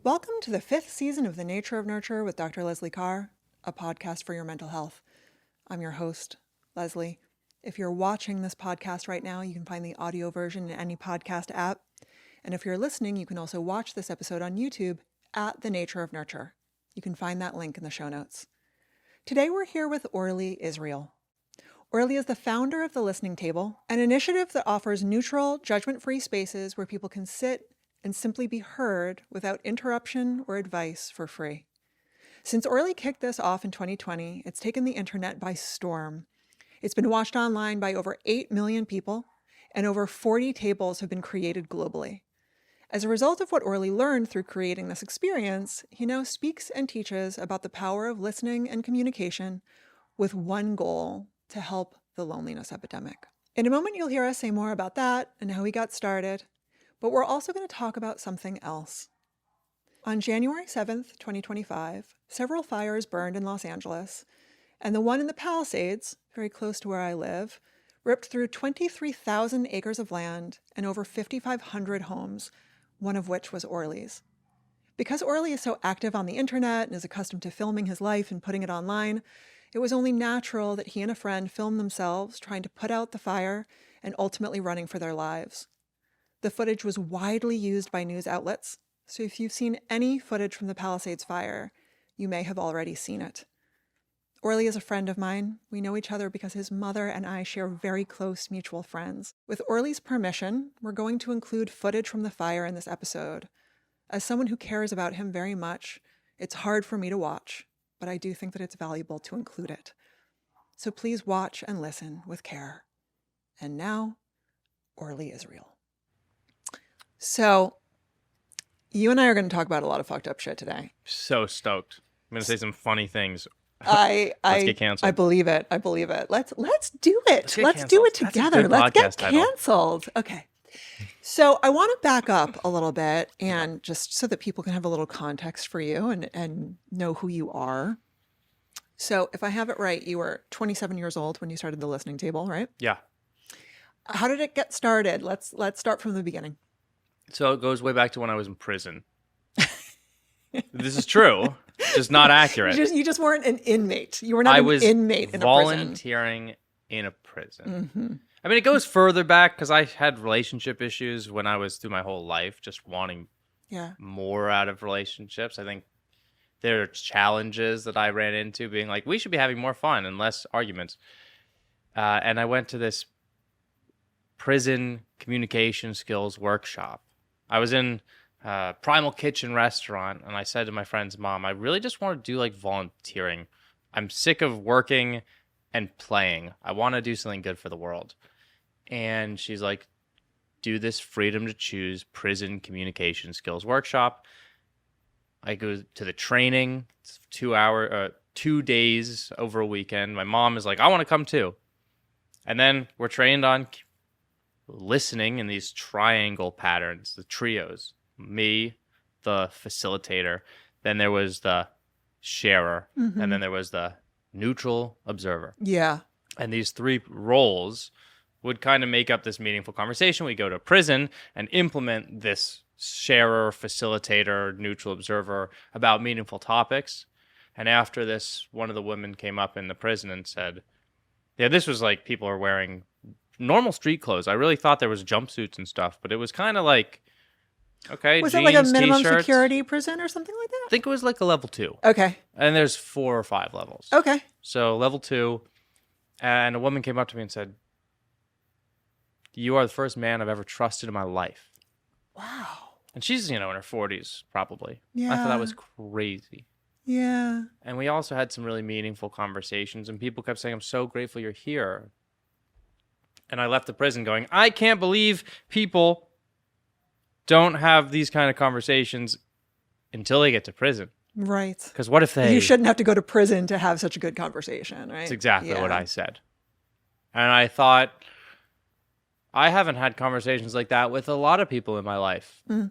Welcome to the 5th season of The Nature of Nurture with Dr. Leslie Carr, a podcast for your mental health. I'm your host, Leslie. If you're watching this podcast right now, you can find the audio version in any podcast app. And if you're listening, you can also watch this episode on YouTube at The Nature of Nurture. You can find that link in the show notes. Today we're here with Orly Israel. Orly is the founder of The Listening Table, an initiative that offers neutral, judgment-free spaces where people can sit and simply be heard without interruption or advice for free. Since Orly kicked this off in 2020, it's taken the internet by storm. It's been watched online by over 8 million people, and over 40 tables have been created globally. As a result of what Orly learned through creating this experience, he now speaks and teaches about the power of listening and communication with one goal: to help the loneliness epidemic. In a moment, you'll hear us say more about that and how he got started, but we're also going to talk about something else. On January 7th, 2025, several fires burned in Los Angeles, and the one in the Palisades, very close to where I live, ripped through 23,000 acres of land and over 5,500 homes, one of which was Orly's. Because Orly is so active on the internet and is accustomed to filming his life and putting it online, it was only natural that he and a friend filmed themselves trying to put out the fire and ultimately running for their lives. The footage was widely used by news outlets, so if you've seen any footage from the Palisades Fire, you may have already seen it. Orly is a friend of mine. We know each other because his mother and I share very close mutual friends. With Orly's permission, we're going to include footage from the fire in this episode. As someone who cares about him very much, it's hard for me to watch, but I do think that it's valuable to include it. So please watch and listen with care. And now, Orly Israel. So, you and I are going to talk about a lot of fucked up shit today. So stoked. I'm going to say some funny things. Let's get canceled. I believe it. Let's do it. Let's do it together. Let's get title. canceled. Okay. So I want to back up a little bit and just so that people can have a little context for you and know who you are. So if I have it right, you were 27 years old when you started the Listening Table, right? Yeah. How did it get started? Let's start from the beginning. So it goes way back to when I was in prison. This is true, just not accurate. You just weren't an inmate. You were not an inmate in a prison. Volunteering in a prison. Mm-hmm. I mean, it goes further back because I had relationship issues when I was through my whole life, just wanting more out of relationships. I think there are challenges that I ran into being like, we should be having more fun and less arguments. And I went to this prison communication skills workshop. I was in Primal Kitchen restaurant, and I said to my friend's mom, I really just want to do like volunteering. I'm sick of working and playing. I want to do something good for the world. And she's like, do this freedom to choose prison communication skills workshop. I go to the training. It's 2 days over a weekend. My mom is like, I want to come too. And then we're trained on listening in these triangle patterns, the trios. Me, the facilitator, then there was the sharer, and then there was the neutral observer. Yeah. And these three roles would kind of make up this meaningful conversation. We go to prison and implement this sharer, facilitator, neutral observer about meaningful topics. And after this, one of the women came up in the prison and said, yeah, this was like people are wearing normal street clothes. I really thought there was jumpsuits and stuff, but it was kind of like, okay, was jeans, it like a minimum t-shirts. Security prison or something like that? I think it was like a level 2. Okay. And there's 4 or 5 levels. Okay. So level 2, and a woman came up to me and said, you are the first man I've ever trusted in my life. Wow. And she's, in her 40s, probably. Yeah. I thought that was crazy. Yeah. And we also had some really meaningful conversations, and people kept saying, I'm so grateful you're here. And I left the prison going, I can't believe people don't have these kind of conversations until they get to prison. Right. Because what if they... You shouldn't have to go to prison to have such a good conversation, right? That's exactly what I said. And I thought, I haven't had conversations like that with a lot of people in my life. Mm.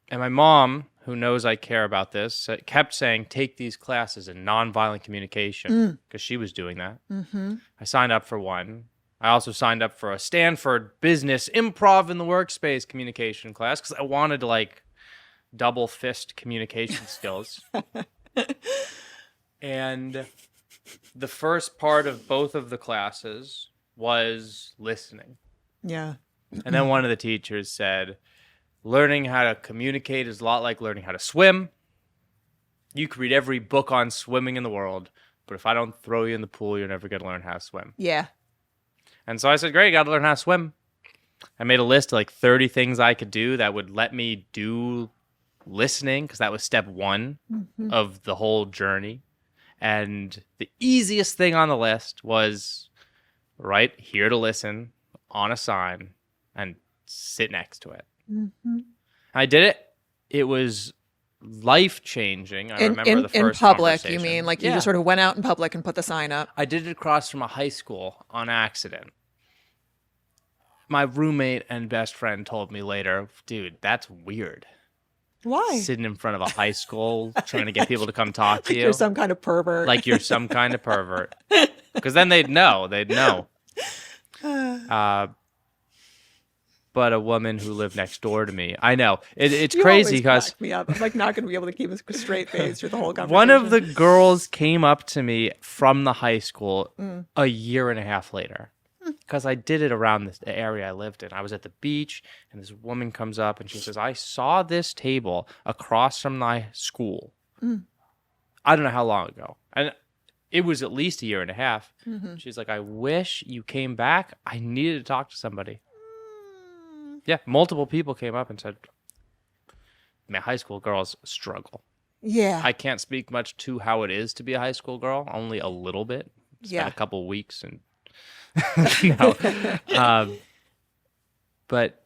And my mom, who knows I care about this, kept saying, take these classes in nonviolent communication, because she was doing that. Mm-hmm. I signed up for one. I also signed up for a Stanford business improv in the workspace communication class because I wanted to double fist communication skills. And the first part of both of the classes was listening. Yeah. And then one of the teachers said, learning how to communicate is a lot like learning how to swim. You could read every book on swimming in the world, but if I don't throw you in the pool, you're never going to learn how to swim. Yeah. And so I said, great, got to learn how to swim. I made a list of like 30 things I could do that would let me do listening, because that was step one of the whole journey. And the easiest thing on the list was write here to listen on a sign and sit next to it. I did it. It was life-changing. I remember the first in public, conversation. You mean? Like you just sort of went out in public and put the sign up? I did it across from a high school on accident. My roommate and best friend told me later, dude, that's weird. Why? Sitting in front of a high school trying to get people to come talk to you. You're some kind of pervert. Like you're some kind of pervert. Because then they'd know. But a woman who lived next door to me, I know. It's crazy because me up. I'm like not going to be able to keep a straight face through the whole conversation. One of the girls came up to me from the high school a year and a half later. Because I did it around the area I lived in. I was at the beach, and this woman comes up, and she says, I saw this table across from my school. I don't know how long ago. And it was at least a year and a half. She's like, I wish you came back. I needed to talk to somebody. Yeah, multiple people came up and said, man, high school girls struggle. Yeah. I can't speak much to how it is to be a high school girl, only a little bit. Spent a couple weeks and no, but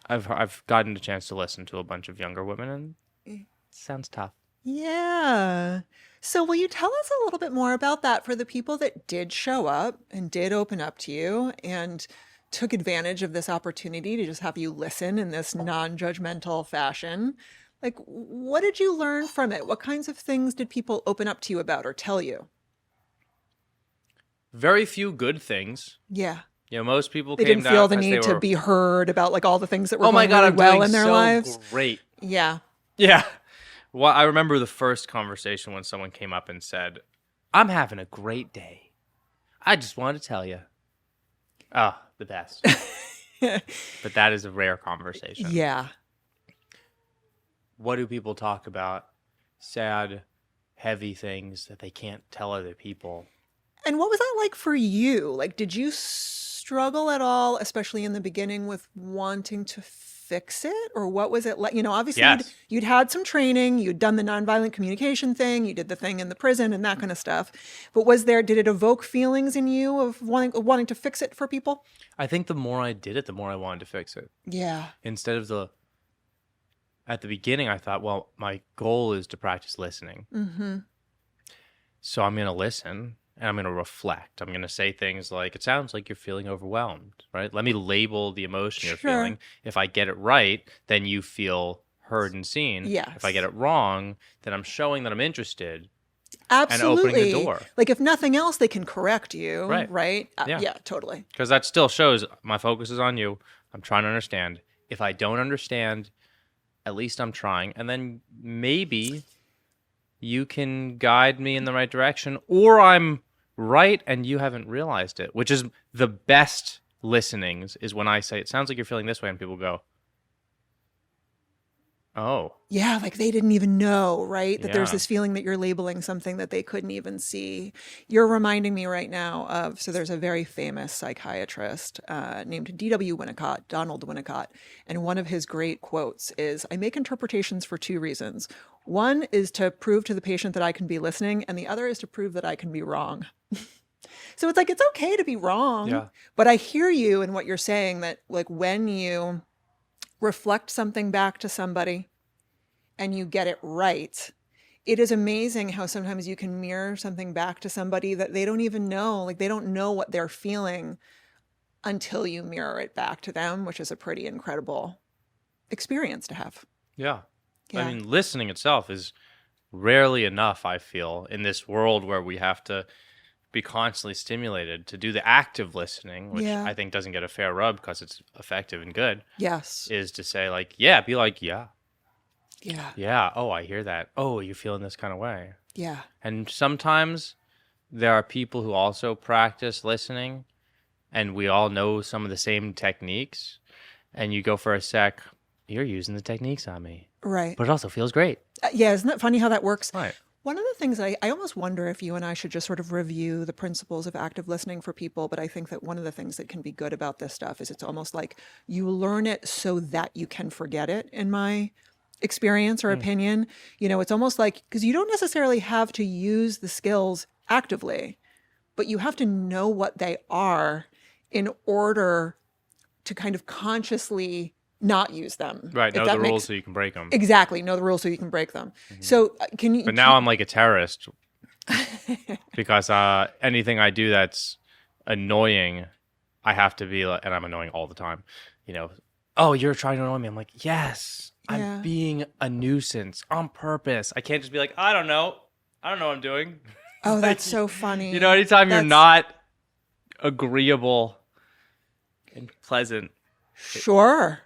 I've gotten a chance to listen to a bunch of younger women, and it sounds tough. Yeah. So will you tell us a little bit more about that for the people that did show up and did open up to you and took advantage of this opportunity to just have you listen in this non-judgmental fashion? Like, what did you learn from it? What kinds of things did people open up to you about or tell you? Very few good things. Yeah. You know, most people they didn't feel the need to be heard about like all the things that were going really well in their lives. Great. Yeah. Yeah. Well, I remember the first conversation when someone came up and said, I'm having a great day. I just wanted to tell you. Oh, the best. But that is a rare conversation. Yeah. What do people talk about? Sad, heavy things that they can't tell other people. And what was that like for you? Like, did you struggle at all, especially in the beginning, with wanting to fix it? Or what was it like? You know, obviously you'd had some training, you'd done the nonviolent communication thing, you did the thing in the prison and that kind of stuff. But did it evoke feelings in you of wanting to fix it for people? I think the more I did it, the more I wanted to fix it. Yeah. Instead of at the beginning, I thought, well, my goal is to practice listening. So I'm going to listen. And I'm going to reflect. I'm going to say things like, it sounds like you're feeling overwhelmed, right? Let me label the emotion you're feeling. If I get it right, then you feel heard and seen. Yes. If I get it wrong, then I'm showing that I'm interested. Absolutely. And opening the door. Like if nothing else, they can correct you, right? Yeah, totally. Because that still shows my focus is on you. I'm trying to understand. If I don't understand, at least I'm trying. And then maybe you can guide me in the right direction, or I'm right and you haven't realized it, which is the best listenings is when I say, it sounds like you're feeling this way, and people go, oh. Yeah, like they didn't even know, right? That there's this feeling that you're labeling something that they couldn't even see. You're reminding me right now of, so there's a very famous psychiatrist named D.W. Winnicott, Donald Winnicott, and one of his great quotes is, I make interpretations for two reasons. One is to prove to the patient that I can be listening, and the other is to prove that I can be wrong. So it's like, it's okay to be wrong, but I hear you in what you're saying that like when you reflect something back to somebody and you get it right, it is amazing how sometimes you can mirror something back to somebody that they don't even know, like they don't know what they're feeling until you mirror it back to them, which is a pretty incredible experience to have. Yeah. I mean, listening itself is rarely enough, I feel, in this world where we have to be constantly stimulated to do the active listening, which I think doesn't get a fair rub because it's effective and good. Yes. Is to say like, be like, Yeah. Yeah. Oh, I hear that. Oh, you're feeling this kind of way. Yeah. And sometimes there are people who also practice listening, and we all know some of the same techniques. And you go for a sec, you're using the techniques on me. Right. But it also feels great. Yeah. Isn't that funny how that works? Right. One of the things that I almost wonder if you and I should just sort of review the principles of active listening for people. But I think that one of the things that can be good about this stuff is it's almost like you learn it so that you can forget it, in my experience or opinion. It's almost like, because you don't necessarily have to use the skills actively, but you have to know what they are in order to kind of consciously not use them. Right. Know the rules so you can break them. Exactly. Know the rules so you can break them. Mm-hmm. So can you... But now I'm like a terrorist because anything I do that's annoying, I have to be like, and I'm annoying all the time, oh, you're trying to annoy me. I'm like, yes, I'm being a nuisance on purpose. I can't just be like, I don't know what I'm doing. Oh, that's so funny. Anytime you're not agreeable and pleasant. Sure.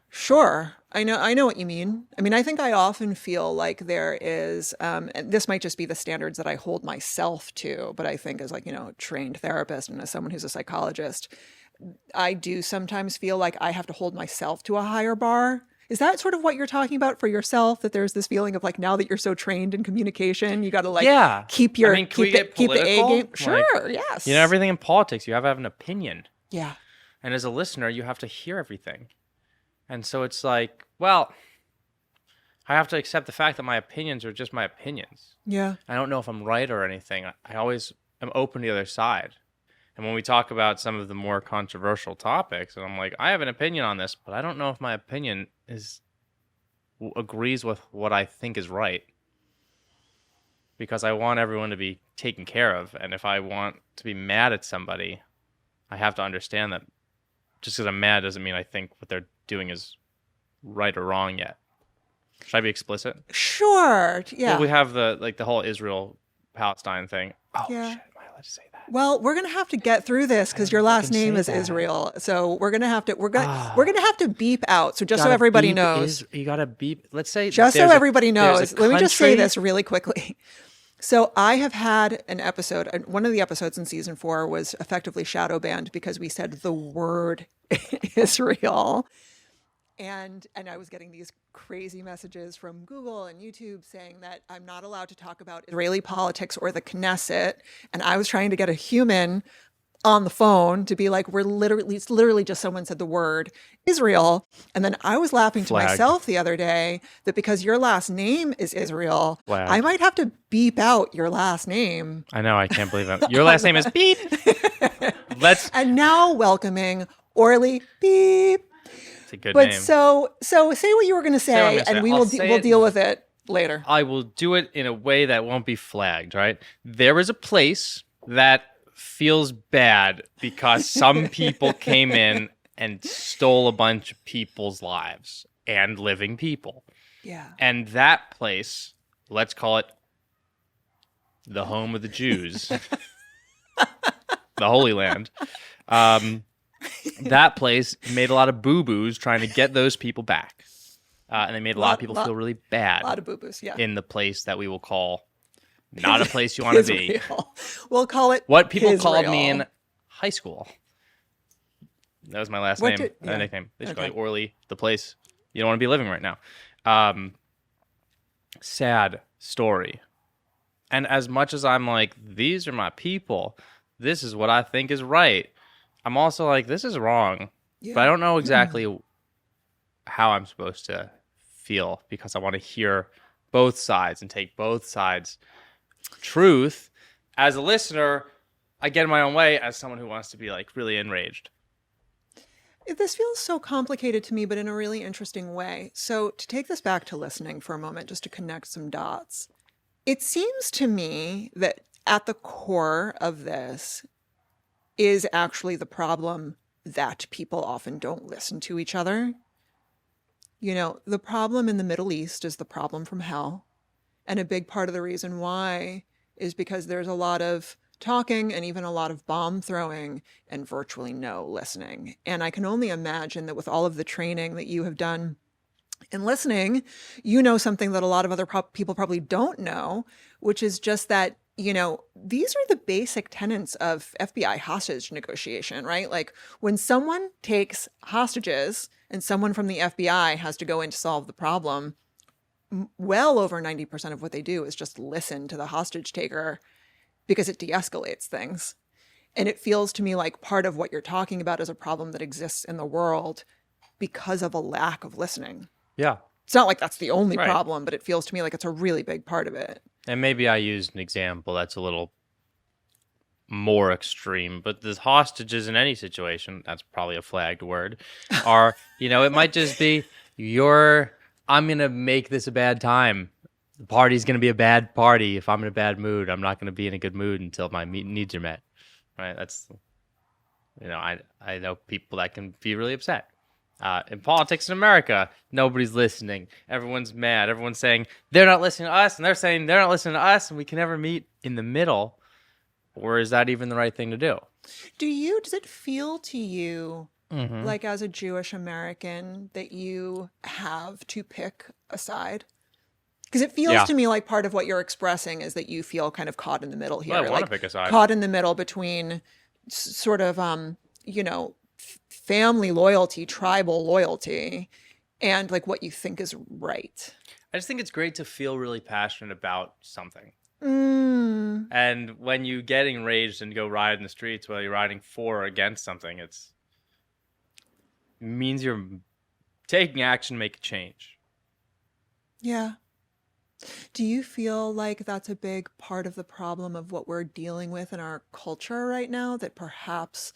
I know what you mean. I mean, I think I often feel like there is, and this might just be the standards that I hold myself to, but I think as like, a trained therapist and as someone who's a psychologist, I do sometimes feel like I have to hold myself to a higher bar. Is that sort of what you're talking about for yourself? That there's this feeling of like, now that you're so trained in communication, you got to like keep your, keep the A game. Sure. Like, yes. Everything in politics, you have to have an opinion. Yeah. And as a listener, you have to hear everything. And so it's like, well, I have to accept the fact that my opinions are just my opinions. Yeah. I don't know if I'm right or anything. I always am open to the other side. And when we talk about some of the more controversial topics, and I'm like, I have an opinion on this, but I don't know if my opinion agrees with what I think is right. Because I want everyone to be taken care of. And if I want to be mad at somebody, I have to understand that just because I'm mad doesn't mean I think what they're doing is right or wrong yet. Should I be explicit? Sure. Yeah. Well, we have the whole Israel Palestine thing. Oh shit, am I allowed to say that? Well, we're gonna have to get through this because your last name is Israel, so we're gonna have to beep out. So just so everybody knows, you gotta beep. Let's say just so everybody knows. Let me just say this really quickly. So I have had an episode, one of the episodes in season 4 was effectively shadow banned because we said the word Israel. And I was getting these crazy messages from Google and YouTube saying that I'm not allowed to talk about Israeli politics or the Knesset. And I was trying to get a human on the phone to be like, it's literally just someone said the word Israel. And then I was laughing to myself the other day that because your last name is Israel, I might have to beep out your last name. I know. I can't believe it. Your last name is beep. And now welcoming Orly beep. It's a good name. So say what you were going to say, and we'll deal with it later. I will do it in a way that won't be flagged, right? There is a place that feels bad because some people came in and stole a bunch of people's lives and living people. Yeah. And that place, let's call it the home of the Jews, the Holy Land. That place made a lot of boo-boos trying to get those people back. And they made a lot of people feel really bad. A lot of boo-boos, yeah. In the place that we will call not a place you want to be. We'll call it what people called me in high school. That was my last name. Nickname. They should call you Orly, the place you don't want to be living right now. Sad story. And as much as I'm like, these are my people, this is what I think is right, I'm also like, this is wrong. Yeah. But I don't know exactly how I'm supposed to feel because I want to hear both sides and take both sides' truth. As a listener, I get in my own way as someone who wants to be like really enraged. This feels so complicated to me, but in a really interesting way. So to take this back to listening for a moment, just to connect some dots, it seems to me that at the core of this is actually the problem that people often don't listen to each other. The problem in the Middle East is the problem from hell. And a big part of the reason why is because there's a lot of talking and even a lot of bomb throwing and virtually no listening. And I can only imagine that with all of the training that you have done In listening, you know something that a lot of other people probably don't know, which is just that, these are the basic tenets of FBI hostage negotiation, right? Like when someone takes hostages and someone from the FBI has to go in to solve the problem, well over 90% of what they do is just listen to the hostage taker because it de-escalates things. And it feels to me like part of what you're talking about is a problem that exists in the world because of a lack of listening. Yeah. It's not like that's the only problem, but it feels to me like it's a really big part of it. And maybe I used an example that's a little more extreme, but the hostages in any situation, that's probably a flagged word, are, it might just be I'm going to make this a bad time. The party's going to be a bad party. If I'm in a bad mood, I'm not going to be in a good mood until my needs are met. Right? That's, I know people that can be really upset. In politics in America, nobody's listening. Everyone's mad. Everyone's saying they're not listening to us, and they're saying they're not listening to us, and we can never meet in the middle. Or is that even the right thing to do? Does it feel to you like as a Jewish American that you have to pick a side? Because it feels to me like part of what you're expressing is that you feel kind of caught in the middle here. Well, I want to pick a side. Caught in the middle between sort of, family loyalty, tribal loyalty, and like what you think is right. I just think it's great to feel really passionate about something. And when you get enraged and go ride in the streets while you're riding for or against something, it means you're taking action to make a change. Yeah. Do you feel like that's a big part of the problem of what we're dealing with in our culture right now, that perhaps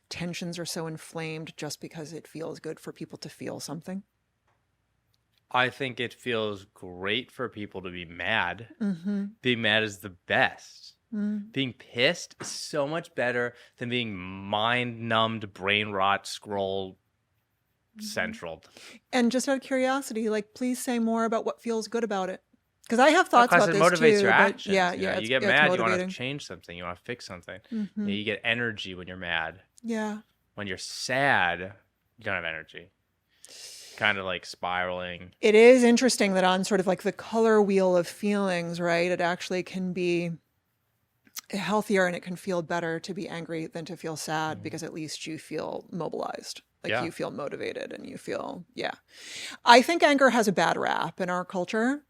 tensions are so inflamed just because it feels good for people to feel something? I think it feels great for people to be mad. Being mad is the best. Being pissed is so much better than being mind-numbed, brain rot, scroll central. And just out of curiosity, like, please say more about what feels good about it. Because I have thoughts about this too. Because it motivates your actions. Yeah, you get mad, you want to change something, you want to fix something. You get energy when you're mad. Yeah. When you're sad, you don't have energy. Kind of like spiraling. It is interesting that on sort of like the color wheel of feelings, right, it actually can be healthier and it can feel better to be angry than to feel sad, because at least you feel mobilized. Like you feel motivated and you feel, I think anger has a bad rap in our culture.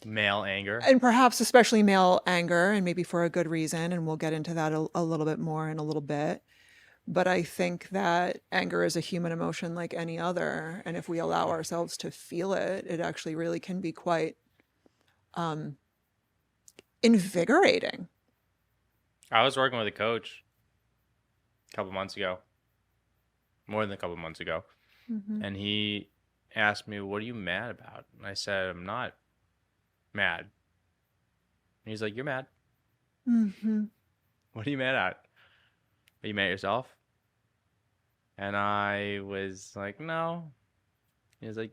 Male anger. And perhaps especially male anger, and maybe for a good reason. And we'll get into that a little bit more in a little bit. But I think that anger is a human emotion like any other. And if we allow ourselves to feel it, it actually really can be quite invigorating. I was working with a coach a couple months ago, more than a couple months ago. And he asked me, "What are you mad about?" And I said, "I'm not mad." And he's like, "You're mad." What are you mad at? Are you mad at yourself? And I was like, no. He was like,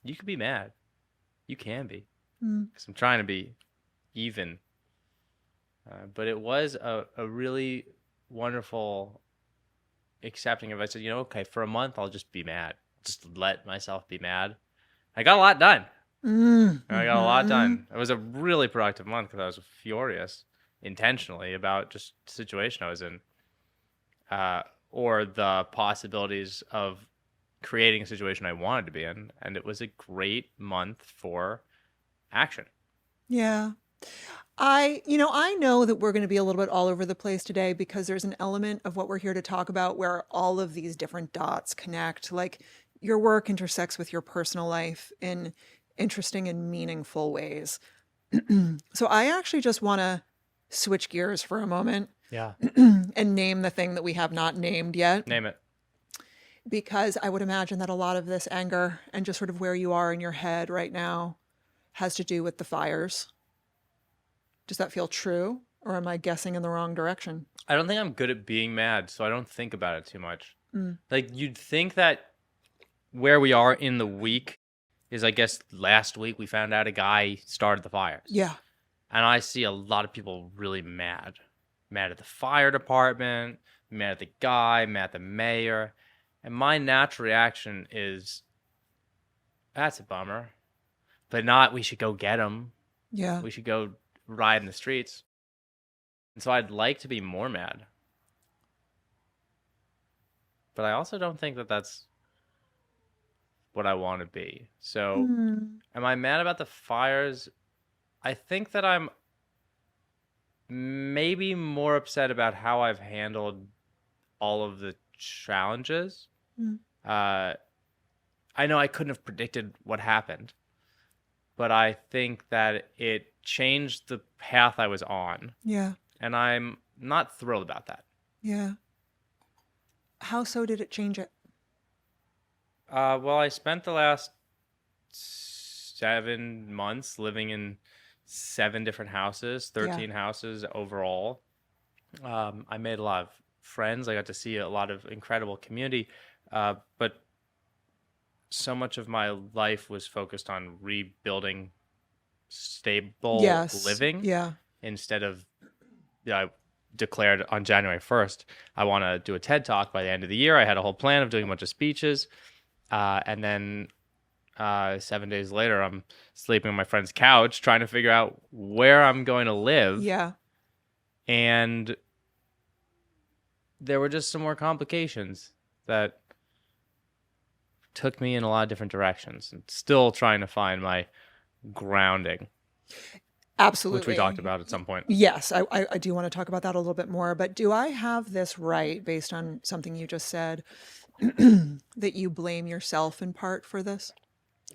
you could be mad. You can be. Because I'm trying to be even. But it was a really wonderful accepting of it. I said, okay, for a month, I'll just be mad. Just let myself be mad. I got a lot done. I got a lot done. It was a really productive month because I was furious intentionally about just the situation I was in. Or the possibilities of creating a situation I wanted to be in. And it was a great month for action. Yeah. I know that we're going to be a little bit all over the place today because there's an element of what we're here to talk about where all of these different dots connect. Like your work intersects with your personal life in interesting and meaningful ways. So I actually just want to switch gears for a moment. Yeah. And name the thing that we have not named yet. Name it. Because I would imagine that a lot of this anger and just sort of where you are in your head right now has to do with the fires. Does that feel true? Or am I guessing in the wrong direction? I don't think I'm good at being mad, so I don't think about it too much. Like, you'd think that where we are in the week is, I guess, last week we found out a guy started the fires. Yeah. And I see a lot of people really mad. Mad at the fire department, mad at the guy, mad at the mayor. And my natural reaction is, That's a bummer. But not, we should go get them. Yeah. We should go ride in the streets. And so I'd like to be more mad. But I also don't think that that's what I want to be. So am I mad about the fires? I think that I'm maybe more upset about how I've handled all of the challenges. I know I couldn't have predicted what happened, but I think that it changed the path I was on. Yeah. And I'm not thrilled about that. Yeah. How so did it change it? Well, I spent the last 7 months living in 7 different houses, 13 houses overall. I made a lot of friends. I got to see a lot of incredible community. But so much of my life was focused on rebuilding stable living. Yeah. Instead of, I declared on January 1st, I want to do a TED Talk by the end of the year. I had a whole plan of doing a bunch of speeches. And then 7 days later, I'm sleeping on my friend's couch trying to figure out where I'm going to live. Yeah. And there were just some more complications that took me in a lot of different directions, and still trying to find my grounding. Absolutely. Which we talked about at some point. Yes, I do want to talk about that a little bit more, but do I have this right based on something you just said that you blame yourself in part for this?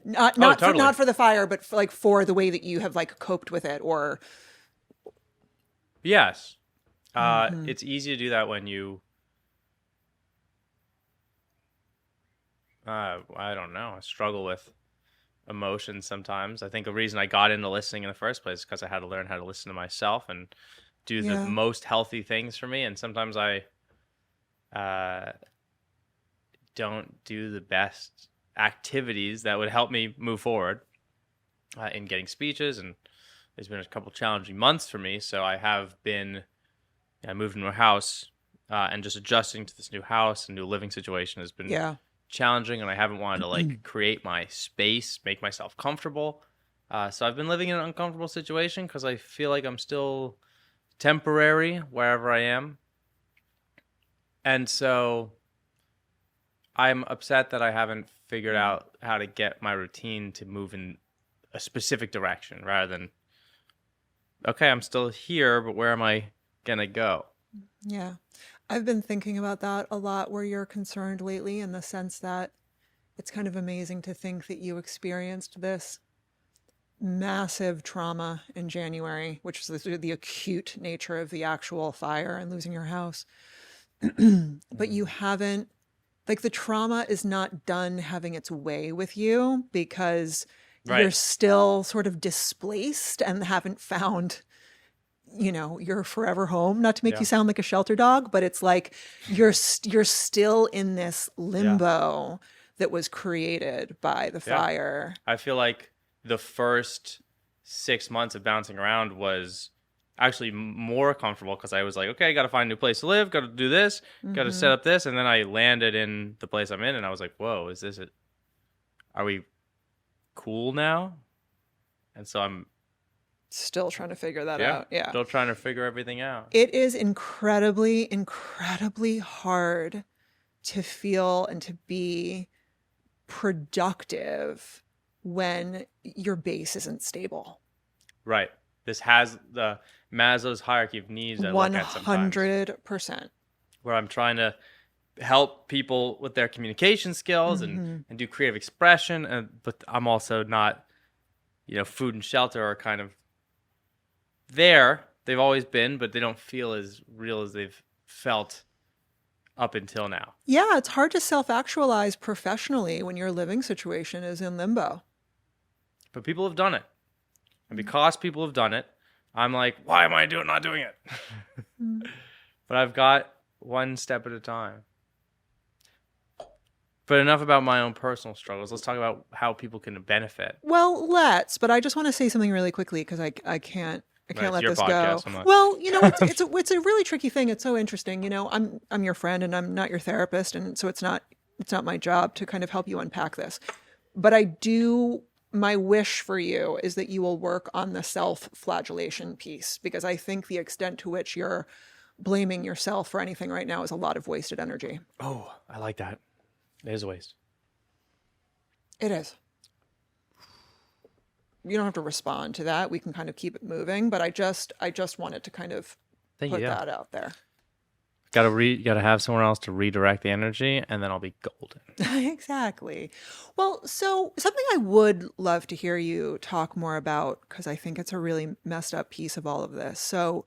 Totally. Not for the fire, but for the way that you have coped with it, or yes. It's easy to do that when you I don't know, struggle with emotions sometimes. I think the reason I got into listening in the first place is because I had to learn how to listen to myself and do the most healthy things for me. And sometimes I don't do the best activities that would help me move forward in getting speeches. And there's been a couple challenging months for me. So I moved into a house and just adjusting to this new house and new living situation has been challenging, and I haven't wanted to create my space, make myself comfortable. So I've been living in an uncomfortable situation because I feel like I'm still temporary wherever I am. And so I'm upset that I haven't figured out how to get my routine to move in a specific direction rather than, okay, I'm still here, but where am I going to go? Yeah. I've been thinking about that a lot, where you're concerned lately, in the sense that it's kind of amazing to think that you experienced this massive trauma in January, which was the acute nature of the actual fire and losing your house. But you haven't, the trauma is not done having its way with you, because you're still sort of displaced and haven't found your forever home. Not to make you sound like a shelter dog, but it's you're still in this limbo that was created by the fire. I feel like the first 6 months of bouncing around was actually more comfortable because I was like, okay, I got to find a new place to live, got to do this, got to set up this. And then I landed in the place I'm in and I was like, whoa, is this it? Are we cool now? And so I'm still trying to figure that out. Yeah. Still trying to figure everything out. It is incredibly, incredibly hard to feel and to be productive when your base isn't stable. Right. This has the Maslow's hierarchy of needs. 100%. Where I'm trying to help people with their communication skills and do creative expression. But I'm also not, food and shelter are kind of there. They've always been, but they don't feel as real as they've felt up until now. Yeah, it's hard to self-actualize professionally when your living situation is in limbo. But people have done it. And because people have done it, I'm like, why am I not doing it? But I've got one step at a time. But enough about my own personal struggles. Let's talk about how people can benefit. Well, but I just want to say something really quickly because I can't let this go. Not... Well, it's a really tricky thing. It's so interesting. I'm your friend and I'm not your therapist, and so it's not my job to kind of help you unpack this. But my wish for you is that you will work on the self-flagellation piece, because I think the extent to which you're blaming yourself for anything right now is a lot of wasted energy. Oh, I like that. It is a waste. It is. You don't have to respond to that. We can kind of keep it moving, but I just wanted to kind of put that out there. Gotta have somewhere else to redirect the energy, and then I'll be golden. Exactly. Well, so something I would love to hear you talk more about, because I think it's a really messed up piece of all of this. So,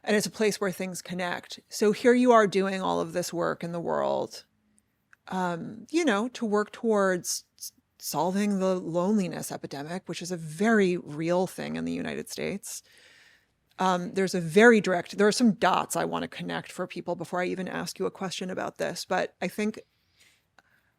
and it's a place where things connect. So here you are doing all of this work in the world, to work towards solving the loneliness epidemic, which is a very real thing in the United States. There are some dots I want to connect for people before I even ask you a question about this, but I think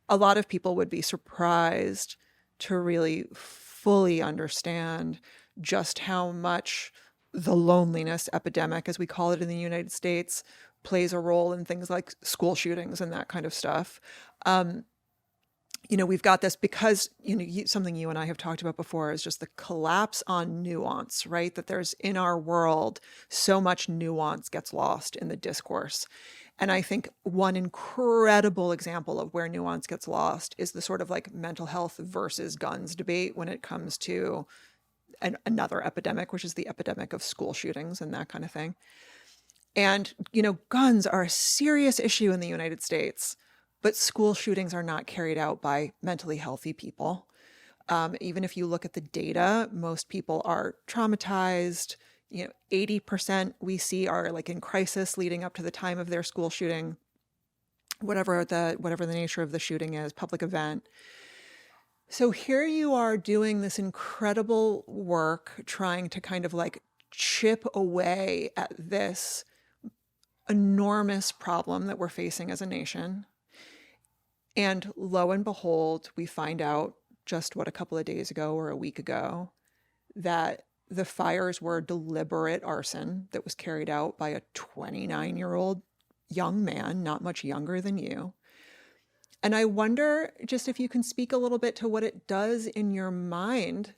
a lot of people would be surprised to really fully understand just how much the loneliness epidemic, as we call it in the United States, plays a role in things like school shootings and that kind of stuff. We've got this because, something you and I have talked about before is just the collapse on nuance, right? That there's in our world, so much nuance gets lost in the discourse. And I think one incredible example of where nuance gets lost is the sort of like mental health versus guns debate when it comes to another epidemic, which is the epidemic of school shootings and that kind of thing. And, guns are a serious issue in the United States. But school shootings are not carried out by mentally healthy people. Even if you look at the data, most people are traumatized. 80% we see are like in crisis leading up to the time of their school shooting, whatever the nature of the shooting is, public event. So here you are doing this incredible work, trying to kind of like chip away at this enormous problem that we're facing as a nation. And lo and behold, we find out just a couple of days ago or a week ago that the fires were deliberate arson that was carried out by a 29-year-old young man, not much younger than you. And I wonder just if you can speak a little bit to what it does in your mind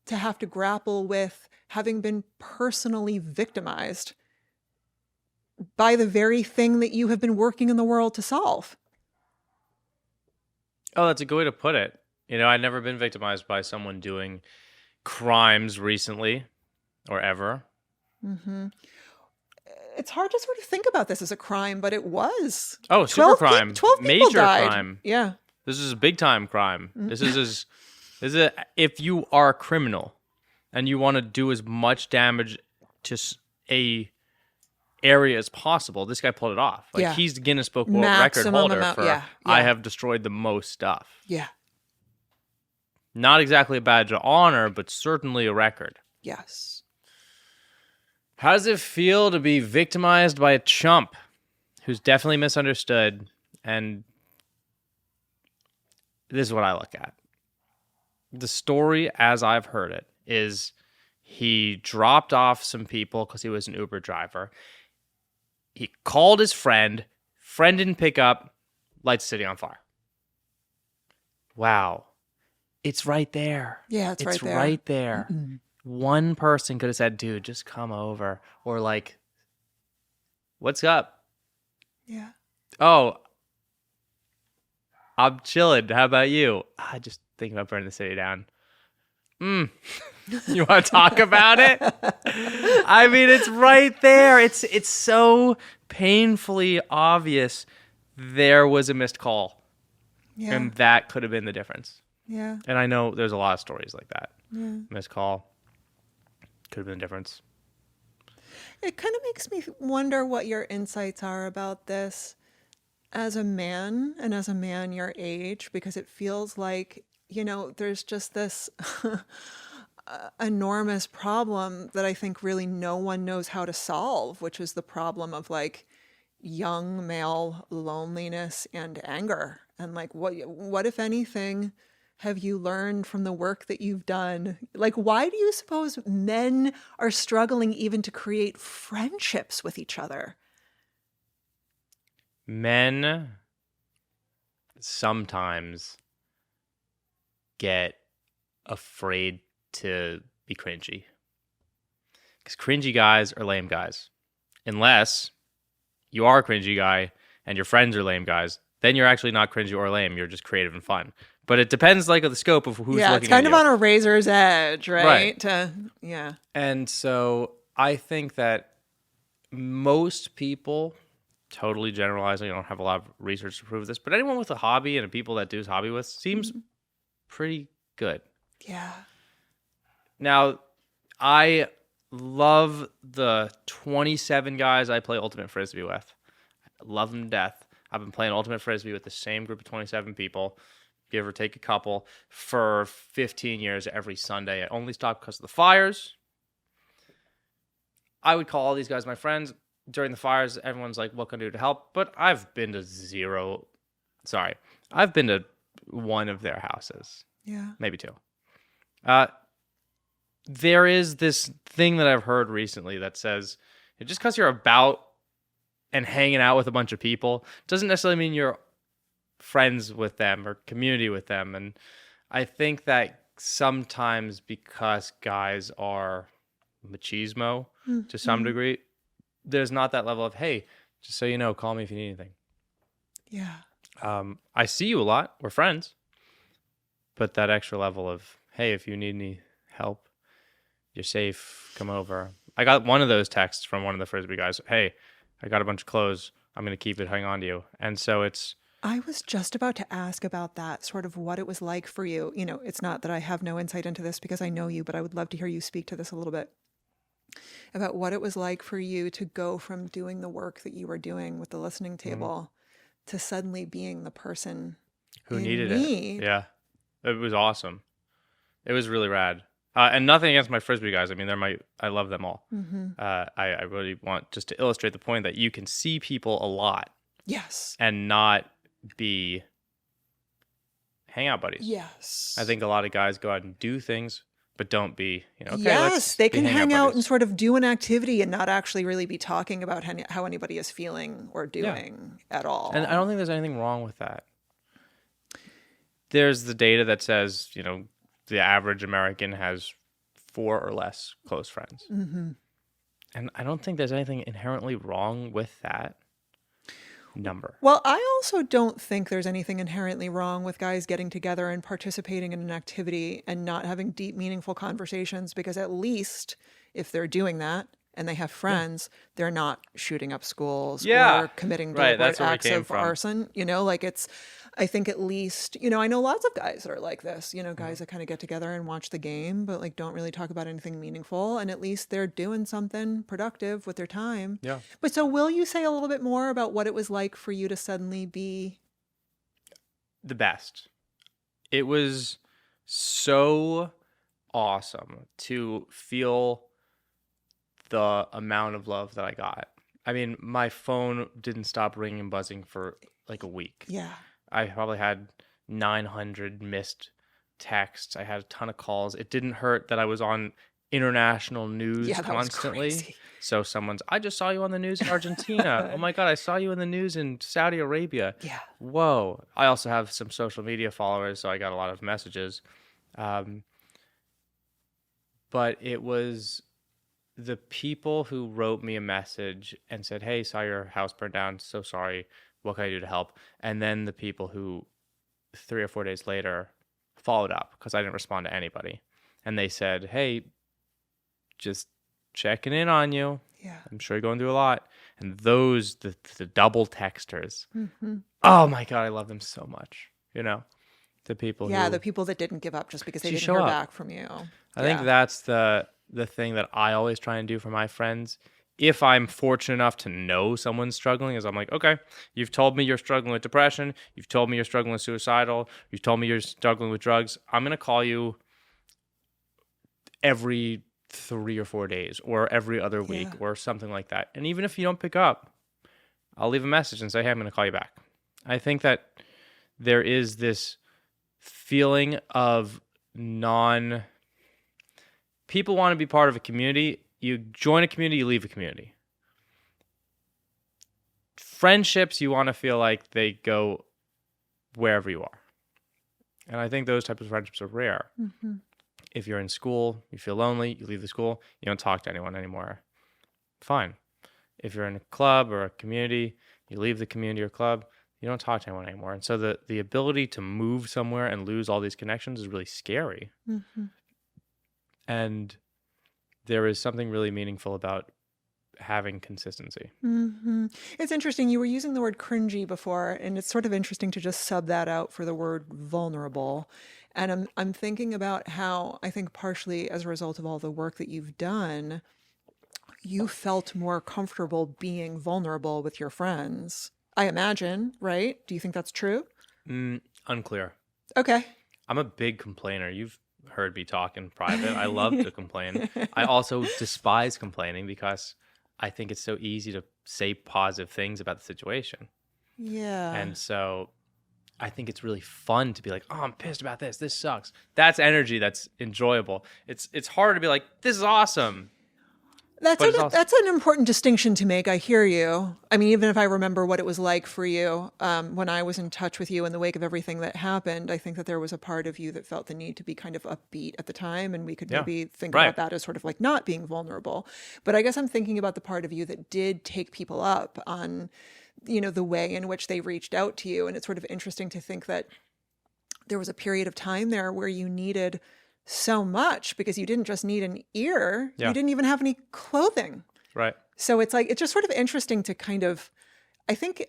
to have to grapple with having been personally victimized by the very thing that you have been working in the world to solve. Oh, that's a good way to put it. I'd never been victimized by someone doing crimes recently or ever. Mm-hmm. It's hard to sort of think about this as a crime, but it was. Oh, super crime. 12 people Major died. Crime. Yeah. This is a big time crime. This is if you are a criminal and you want to do as much damage to a area as possible, this guy pulled it off. He's the Guinness Book World Record holder for I have destroyed the most stuff. Yeah. Not exactly a badge of honor, but certainly a record. Yes. How does it feel to be victimized by a chump who's definitely misunderstood? And this is what I look at. The story, as I've heard it, is he dropped off some people because he was an Uber driver. He called his friend. Friend didn't pick up. Lights city on fire. Wow. It's right there. Yeah, it's right there. Right there. Mm-mm. One person could have said, dude, just come over. Or like, what's up? Yeah. Oh, I'm chilling. How about you? I just thinking about burning the city down. You want to talk about it? I mean, it's right there. It's so painfully obvious there was a missed call. Yeah. And that could have been the difference. Yeah. And I know there's a lot of stories like that. Yeah. Missed call. Could have been the difference. It kind of makes me wonder what your insights are about this as a man and as a man your age, because it feels like, there's just this enormous problem that I think really no one knows how to solve, which is the problem of like young male loneliness and anger. And like, what if anything have you learned from the work that you've done? Like, why do you suppose men are struggling even to create friendships with each other? Men sometimes get afraid to be cringy. Because cringy guys are lame guys. Unless you are a cringy guy and your friends are lame guys, then you're actually not cringy or lame. You're just creative and fun. But it depends, like, on the scope of who's looking at you. Yeah, it's kind of on a razor's edge, right? Yeah. And so I think that most people, totally generalizing, I don't have a lot of research to prove this, but anyone with a hobby and people that do his hobby with seems pretty good. Yeah. Now, I love the 27 guys I play Ultimate Frisbee with. I love them to death. I've been playing Ultimate Frisbee with the same group of 27 people, give or take a couple, for 15 years every Sunday. I only stopped because of the fires. I would call all these guys my friends. During the fires, everyone's like, what can I do to help? But I've been to one of their houses. Yeah. Maybe two. There is this thing that I've heard recently that says, just because you're about and hanging out with a bunch of people doesn't necessarily mean you're friends with them or community with them. And I think that sometimes because guys are machismo to some degree, there's not that level of, hey, just so you know, call me if you need anything. Yeah. I see you a lot. We're friends. But that extra level of, hey, if you need any help, you're safe, come over. I got one of those texts from one of the Frisbee guys. Hey, I got a bunch of clothes. I'm going to keep it. Hang on to you. And so it's... I was just about to ask about that, sort of what it was like for you. You know, it's not that I have no insight into this because I know you, but I would love to hear you speak to this a little bit. About what it was like for you to go from doing the work that you were doing with the listening table to suddenly being the person who in needed need. it. Yeah. It was awesome. It was really rad. And nothing against my Frisbee guys. I mean, I love them all. I really want just to illustrate the point that you can see people a lot. Yes. And not be hangout buddies. Yes. I think a lot of guys go out and do things, but don't be, okay, yes, they can hang out buddies. and sort of do an activity and not actually really be talking about how anybody is feeling or doing at all. And I don't think there's anything wrong with that. There's the data that says, the average American has 4 or less close friends. And I don't think there's anything inherently wrong with that number. Well, I also don't think there's anything inherently wrong with guys getting together and participating in an activity and not having deep, meaningful conversations, because at least if they're doing that and they have friends, they're not shooting up schools or committing deliberate acts of arson. I think at least, I know lots of guys that are like this, guys that kind of get together and watch the game, but like don't really talk about anything meaningful. And at least they're doing something productive with their time. Yeah. But so will you say a little bit more about what it was like for you to suddenly be the best? It was so awesome to feel the amount of love that I got. I mean, my phone didn't stop ringing and buzzing for like a week. Yeah. I probably had 900 missed texts. I had a ton of calls. It didn't hurt that I was on international news constantly. Was crazy. So I just saw you on the news in Argentina. Oh my God, I saw you in the news in Saudi Arabia. Yeah. Whoa. I also have some social media followers, so I got a lot of messages. But it was the people who wrote me a message and said, hey, saw your house burn down. So sorry. What can I do to help? And then the people who 3 or 4 days later followed up because I didn't respond to anybody. And they said, hey, just checking in on you. Yeah. I'm sure you're going through a lot. And those, the double texters, oh my God, I love them so much. The people the people that didn't give up just because they didn't hear back from you. I think that's the thing that I always try and do for my friends. If I'm fortunate enough to know someone's struggling, is I'm like, okay, you've told me you're struggling with depression. You've told me you're struggling with suicidal. You've told me you're struggling with drugs. I'm going to call you every 3 or 4 days or every other week or something like that. And even if you don't pick up, I'll leave a message and say, hey, I'm going to call you back. I think that there is this feeling of people want to be part of a community. You join a community, you leave a community. Friendships, you want to feel like they go wherever you are. And I think those types of friendships are rare. Mm-hmm. If you're in school, you feel lonely, you leave the school, you don't talk to anyone anymore. Fine. If you're in a club or a community, you leave the community or club, you don't talk to anyone anymore. And so the ability to move somewhere and lose all these connections is really scary. Mm-hmm. And there is something really meaningful about having consistency. Mm-hmm. It's interesting. You were using the word cringy before, and it's sort of interesting to just sub that out for the word vulnerable. And I'm thinking about how I think partially as a result of all the work that you've done, you felt more comfortable being vulnerable with your friends. I imagine, right? Do you think that's true? Unclear. Okay. I'm a big complainer. You've heard me talk in private. I love to complain. I also despise complaining because I think it's so easy to say positive things about the situation. Yeah. And so I think it's really fun to be like, oh, I'm pissed about this. This sucks. That's energy. That's enjoyable. It's hard to be like, this is awesome. That's an important distinction to make. I hear you. I mean, even if I remember what it was like for you when I was in touch with you in the wake of everything that happened, I think that there was a part of you that felt the need to be kind of upbeat at the time. And we could maybe think about that as sort of like not being vulnerable. But I guess I'm thinking about the part of you that did take people up on, the way in which they reached out to you. And it's sort of interesting to think that there was a period of time there where you needed so much because you didn't just need an ear. You didn't even have any clothing. Right. So it's like, it's just sort of interesting to kind of, I think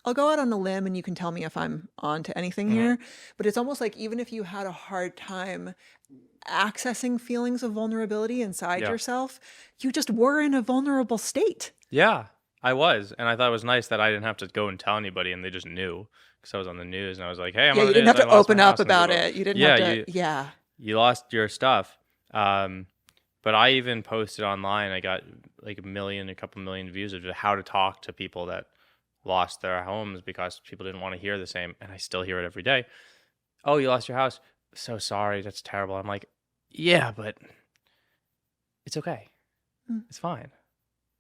I'll go out on a limb and you can tell me if I'm on to anything here, but it's almost like even if you had a hard time accessing feelings of vulnerability inside yourself, you just were in a vulnerable state. Yeah, I was. And I thought it was nice that I didn't have to go and tell anybody and they just knew because I was on the news and I was like, hey, I'm on the news. You didn't have to open up about it. You didn't have to, you lost your stuff. But I even posted online. I got like a couple million views of how to talk to people that lost their homes because people didn't want to hear the same. And I still hear it every day. Oh, you lost your house. So sorry. That's terrible. I'm like, yeah, but it's okay. It's fine.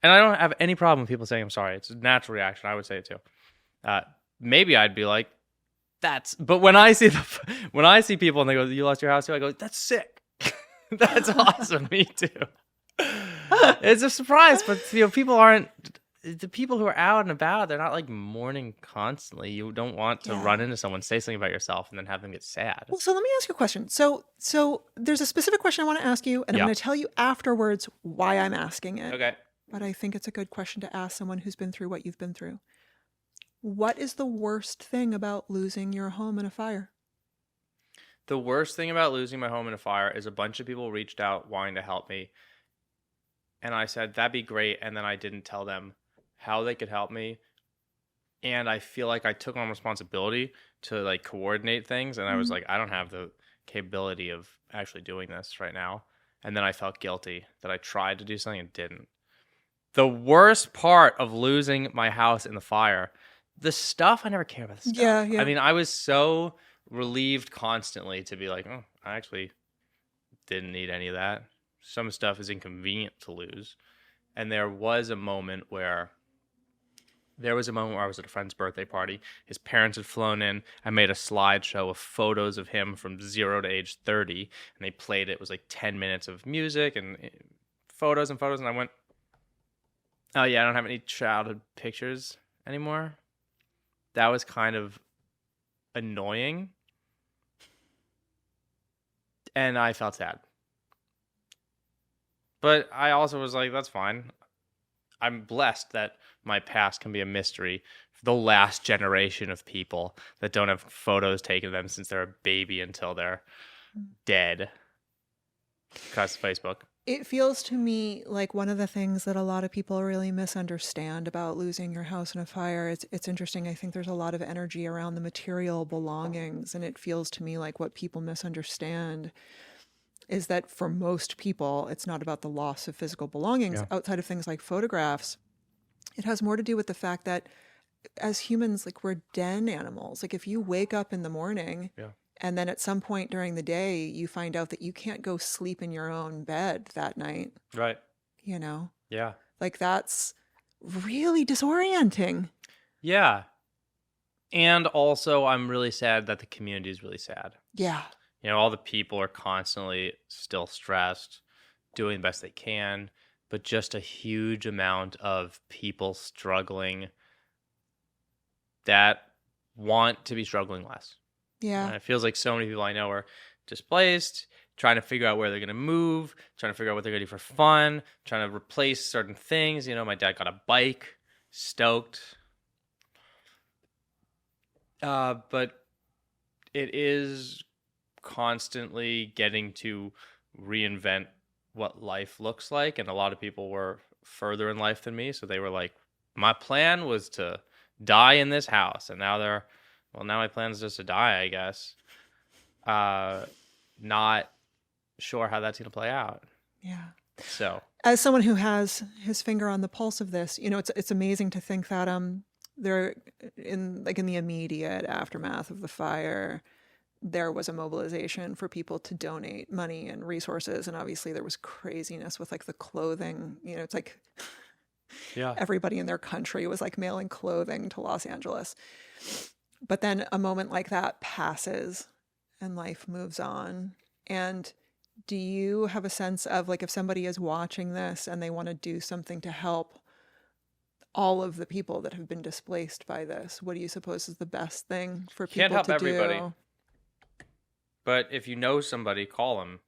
And I don't have any problem with people saying I'm sorry. It's a natural reaction. I would say it too. Maybe I'd be like, but when I see people and they go, you lost your house too, I go, that's sick. That's awesome. Me too. It's a surprise, but people aren't, the people who are out and about, they're not like mourning constantly. You don't want to run into someone, say something about yourself, and then have them get sad. Well, so let me ask you a question. So there's a specific question I want to ask you, and I'm going to tell you afterwards why I'm asking it. Okay. But I think it's a good question to ask someone who's been through what you've been through. What is the worst thing about losing your home in a fire? The worst thing about losing my home in a fire is a bunch of people reached out wanting to help me. And I said, that'd be great. And then I didn't tell them how they could help me. And I feel like I took on responsibility to like coordinate things. And I was like, I don't have the capability of actually doing this right now. And then I felt guilty that I tried to do something and didn't. The worst part of losing my house in the fire, the stuff, I never cared about the stuff. Yeah. I mean, I was so relieved constantly to be like, oh, I actually didn't need any of that. Some stuff is inconvenient to lose. And there was a moment where I was at a friend's birthday party. His parents had flown in. I made a slideshow of photos of him from 0 to age 30. And they played it. It was like 10 minutes of music and photos. And I went, oh yeah, I don't have any childhood pictures anymore. That was kind of annoying. And I felt sad. But I also was like, that's fine. I'm blessed that my past can be a mystery for the last generation of people that don't have photos taken of them since they're a baby until they're dead. Because of Facebook. It feels to me like one of the things that a lot of people really misunderstand about losing your house in a fire. It's interesting. I think there's a lot of energy around the material belongings, and it feels to me like what people misunderstand is that for most people, it's not about the loss of physical belongings outside of things like photographs. It has more to do with the fact that as humans, like we're den animals. Like if you wake up in the morning and then at some point during the day, you find out that you can't go sleep in your own bed that night. Right. Yeah. Like that's really disorienting. Yeah. And also, I'm really sad that the community is really sad. Yeah. All the people are constantly still stressed, doing the best they can, but just a huge amount of people struggling that want to be struggling less. Yeah. And it feels like so many people I know are displaced, trying to figure out where they're going to move, trying to figure out what they're going to do for fun, trying to replace certain things. My dad got a bike, stoked. But it is constantly getting to reinvent what life looks like. And a lot of people were further in life than me. So they were like, my plan was to die in this house. And now now my plan is just to die, I guess. Not sure how that's going to play out. Yeah. So as someone who has his finger on the pulse of this, it's amazing to think that there in the immediate aftermath of the fire, there was a mobilization for people to donate money and resources, and obviously there was craziness with the clothing. It's everybody in their country was mailing clothing to Los Angeles. But then a moment like that passes and life moves on. And do you have a sense of if somebody is watching this and they want to do something to help all of the people that have been displaced by this, what do you suppose is the best thing for people can't help to everybody. do? But if you know somebody, call them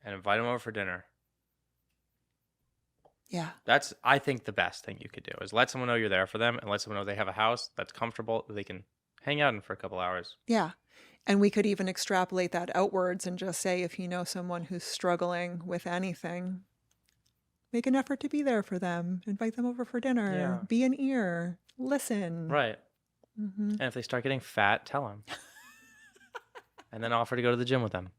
and invite them over for dinner. Yeah. That's, I think, the best thing you could do is let someone know you're there for them and let someone know they have a house that's comfortable that they can hang out in for a couple hours. Yeah. And we could even extrapolate that outwards and just say, if you know someone who's struggling with anything, make an effort to be there for them. Invite them over for dinner. Yeah. Be an ear. Listen. Right. Mm-hmm. And if they start getting fat, tell them. And then offer to go to the gym with them.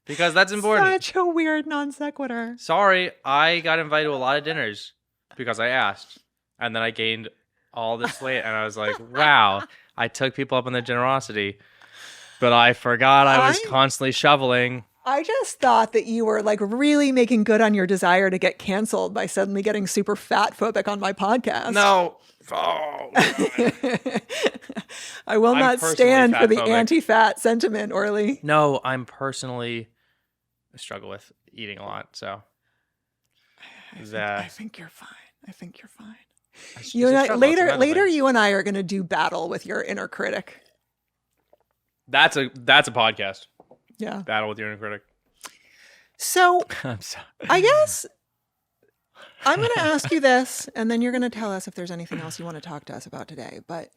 Because that's important. Such a weird non sequitur. Sorry, I got invited to a lot of dinners because I asked. And then I gained all this weight. And I was like, wow, I took people up on their generosity. But I forgot I was constantly shoveling. I just thought that you were really making good on your desire to get canceled by suddenly getting super fat phobic on my podcast. No. Oh, I will not stand for the anti-fat sentiment, Orly. No, I struggle with eating a lot, so I think you're fine. I think you're fine. Later, you and I are going to do battle with your inner critic. That's a podcast. Yeah, battle with your inner critic. So, I'm sorry. I guess I'm going to ask you this, and then you're going to tell us if there's anything else you want to talk to us about today. But,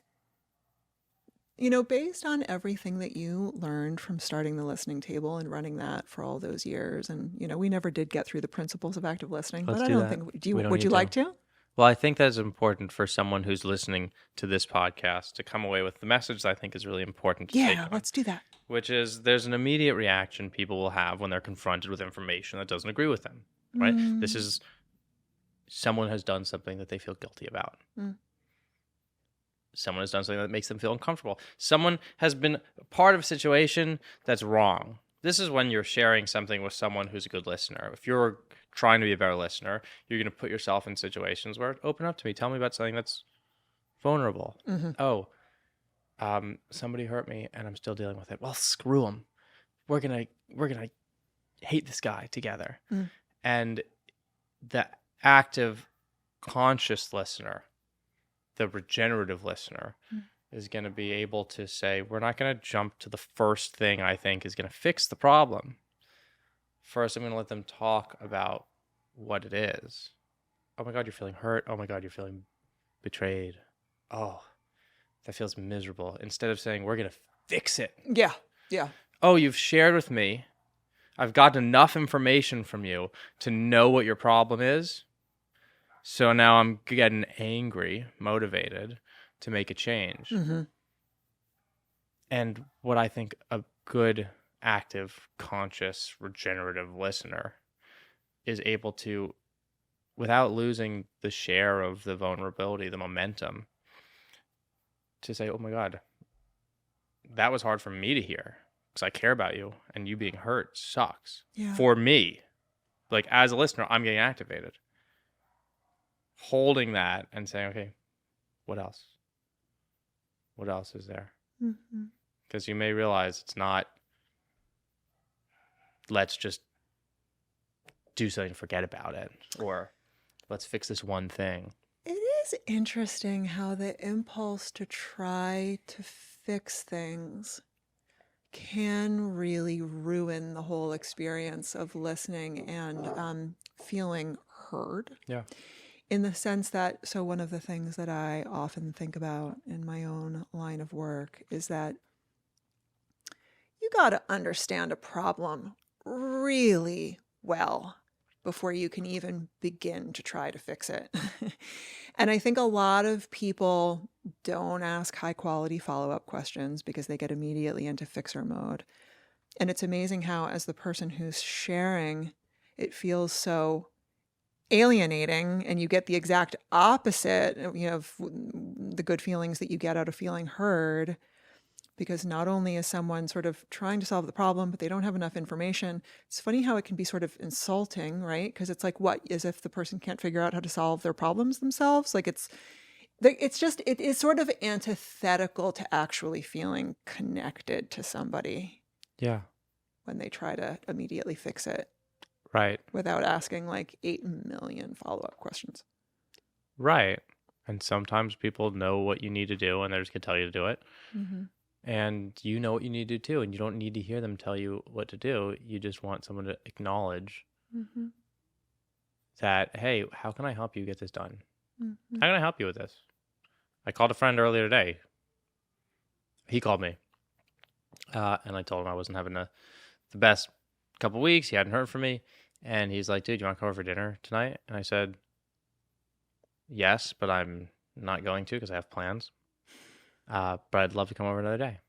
based on everything that you learned from starting the listening table and running that for all those years, and, we never did get through the principles of active listening, but I don't think, would you like to? Well, I think that's important for someone who's listening to this podcast to come away with the message that I think is really important to take on. Let's do that. Which is there's an immediate reaction people will have when they're confronted with information that doesn't agree with them, right? This is someone has done something that they feel guilty about. Someone has done something that makes them feel uncomfortable. Someone has been part of a situation that's wrong. This is when you're sharing something with someone who's a good listener. If you're trying to be a better listener, you're going to put yourself in situations where, open up to me, tell me about something that's vulnerable. Mm-hmm. Oh, somebody hurt me and I'm still dealing with it. Well, screw them. We're gonna hate this guy together. And the active, conscious listener, the regenerative listener, is going to be able to say, we're not going to jump to the first thing I think is going to fix the problem. First, I'm going to let them talk about what it is. Oh my God, you're feeling hurt. Oh my God, you're feeling betrayed. Oh, that feels miserable. Instead of saying, we're going to fix it. Yeah. Yeah. Oh, you've shared with me. I've gotten enough information from you to know what your problem is. So now I'm getting angry, motivated to make a change. Mm-hmm. And what I think a good, active, conscious, regenerative listener is able to, without losing the share of the vulnerability, the momentum, to say, oh my God, that was hard for me to hear because I care about you and you being hurt sucks. Yeah. For me. As a listener, I'm getting activated. Holding that and saying, okay, what else? What else is there? Mm-hmm. Because you may realize it's not, let's just do something and forget about it, or let's fix this one thing. It is interesting how the impulse to try to fix things can really ruin the whole experience of listening and feeling heard. Yeah. In the sense that, so one of the things that I often think about in my own line of work is that you got to understand a problem really well before you can even begin to try to fix it. And I think a lot of people don't ask high quality follow-up questions because they get immediately into fixer mode. And it's amazing how, as the person who's sharing, it feels so alienating, and you get the exact opposite, of the good feelings that you get out of feeling heard. Because not only is someone sort of trying to solve the problem, but they don't have enough information. It's funny how it can be sort of insulting, right? Because it's like, what, as if the person can't figure out how to solve their problems themselves? Like it is sort of antithetical to actually feeling connected to somebody. Yeah. When they try to immediately fix it. Right. Without asking like 8 million follow-up questions. Right. And sometimes people know what you need to do and they're just going to tell you to do it. Mm-hmm. And you know what you need to do too, and you don't need to hear them tell you what to do. You just want someone to acknowledge mm-hmm. that, hey, how can I help you get this done? Mm-hmm. How can I help you with this? I called a friend earlier today. He called me, and I told him I wasn't having the best couple weeks. He hadn't heard from me, and he's like, dude, you want to come over for dinner tonight? And I said, yes, but I'm not going to because I have plans. But I'd love to come over another day.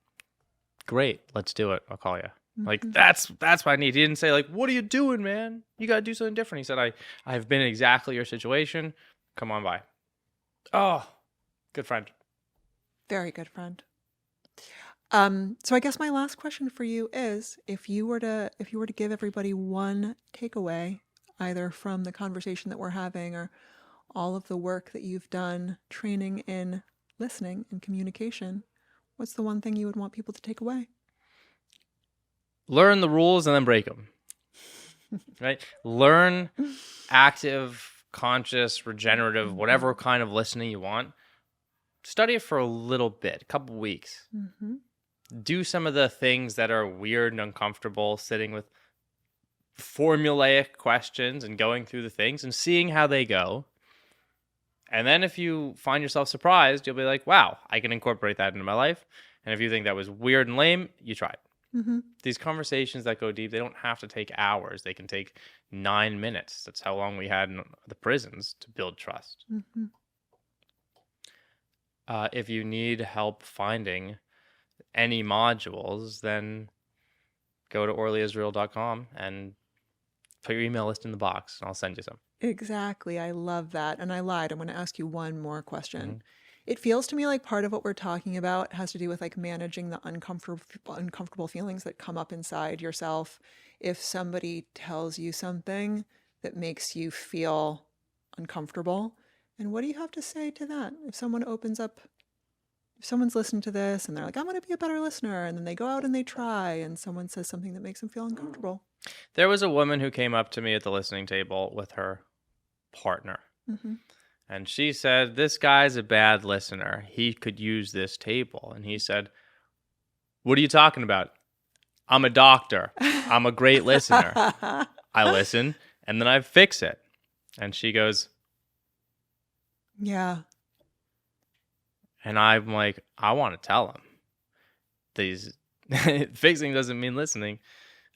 Great, let's do it. I'll call you. Mm-hmm. Like that's what I need. He didn't say like, what are you doing, man? You got to do something different. He said, I've been in exactly your situation. Come on by. Oh, good friend. Very good friend. So I guess my last question for you is, if you were to give everybody one takeaway, either from the conversation that we're having or all of the work that you've done training in listening and communication, what's the one thing you would want people to take away? Learn the rules and then break them. Right? Learn active, conscious, regenerative, whatever kind of listening you want. Study it for a little bit, a couple weeks. Mm-hmm. Do some of the things that are weird and uncomfortable, sitting with formulaic questions and going through the things and seeing how they go. And then if you find yourself surprised, you'll be like, wow, I can incorporate that into my life. And if you think that was weird and lame, you try it. Mm-hmm. These conversations that go deep, they don't have to take hours. They can take 9 minutes. That's how long we had in the prisons to build trust. Mm-hmm. If you need help finding any modules, then go to orlyisrael.com and put your email list in the box, and I'll send you some. Exactly. I love that. And I lied. I'm going to ask you one more question. Mm-hmm. It feels to me like part of what we're talking about has to do with like managing the uncomfortable feelings that come up inside yourself. If somebody tells you something that makes you feel uncomfortable, and what do you have to say to that? If someone opens up, if someone's listened to this and they're like, I'm going to be a better listener, and then they go out and they try, and someone says something that makes them feel uncomfortable. There was a woman who came up to me at the listening table with her partner. Mm-hmm. And she said, this guy's a bad listener. He could use this table. And he said, what are you talking about? I'm a doctor. I'm a great listener. I listen and then I fix it. And she goes, yeah. And I'm like, I want to tell him. Fixing doesn't mean listening.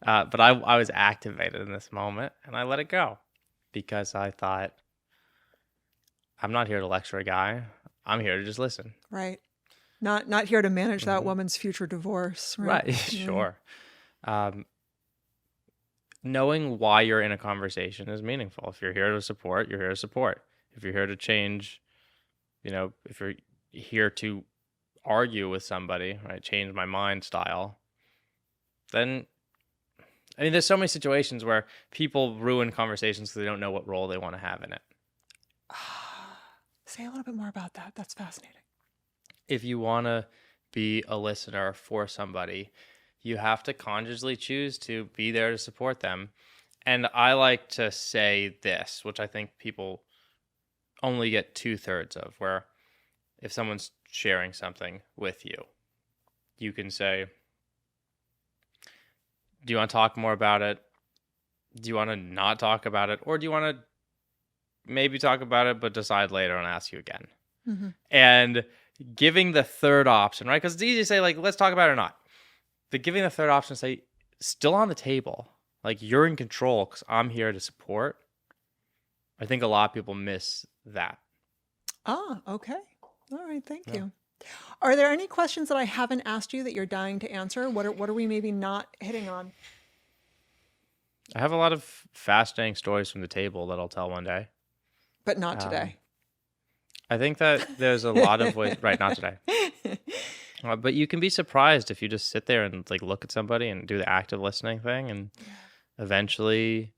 But I was activated in this moment and I let it go because I thought, I'm not here to lecture a guy. I'm here to just listen. Right. Not here to manage that woman's future divorce. Right. Right. Sure. Knowing why you're in a conversation is meaningful. If you're here to support, you're here to support. If you're here to change, if you're here to argue with somebody, right, change my mind style, then, there's so many situations where people ruin conversations because they don't know what role they want to have in it. Say a little bit more about that. That's fascinating. If you want to be a listener for somebody, you have to consciously choose to be there to support them. And I like to say this, which I think people only get 2/3 of, where if someone's sharing something with you, you can say, do you want to talk more about it? Do you want to not talk about it? Or do you want to maybe talk about it, but decide later and ask you again? Mm-hmm. And giving the third option, right? Because it's easy to say, like, let's talk about it or not. But giving the third option, say, still on the table. Like, you're in control because I'm here to support. I think a lot of people miss that. Ah, okay. All right. Thank you. Are there any questions that I haven't asked you that you're dying to answer? What are we maybe not hitting on? I have a lot of fascinating stories from the table that I'll tell one day. But not today. I think that there's a lot of ways, right, not today. But you can be surprised if you just sit there and like look at somebody and do the active listening thing, and eventually